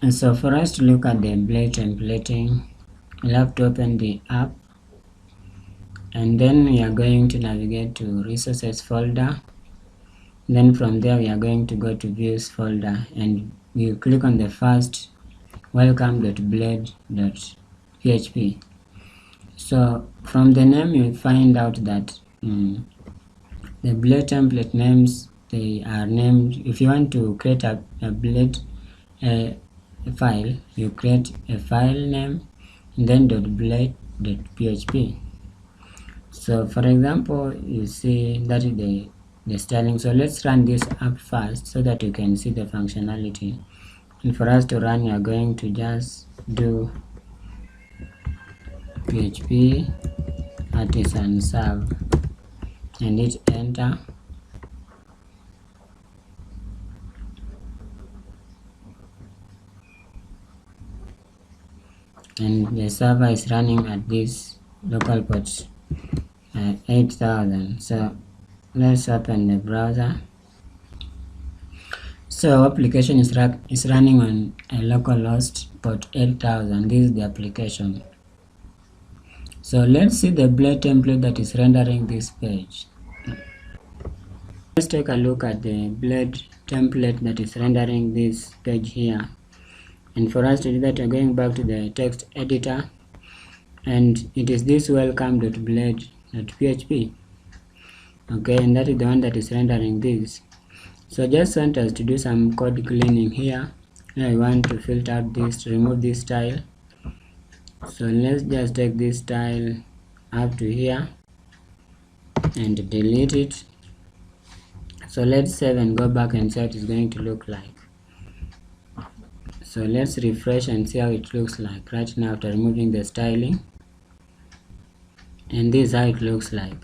And so for us to look at the blade templating, we'll have to open the app, and then we are going to navigate to resources folder. Then from there we are going to go to views folder, and we click on the first welcome.blade.php. So from the name you find out that the blade template names, they are named. If you want to create a blade file, you create a file name and then .blade.php. So for example, you see that is the styling. So let's run this app first so that you can see the functionality. And for us to run, you are going to just do php artisan serve and hit enter. And the server is running at this local port 8000. So let's open the browser. So application is running on a localhost port 8000. This is the application. So let's see the blade template that is rendering this page. Let's take a look at the blade template that is rendering this page here. And for us to do that, we're going back to the text editor, and it is this welcome.blade.php. Okay, and that is the one that is rendering this. So just want us to do some code cleaning here. I want to filter out this, to remove this style. So let's just take this style up to here and delete it. So let's save and go back and see what it's going to look like. So let's refresh and see how it looks like right now after removing the styling. And this is how it looks like.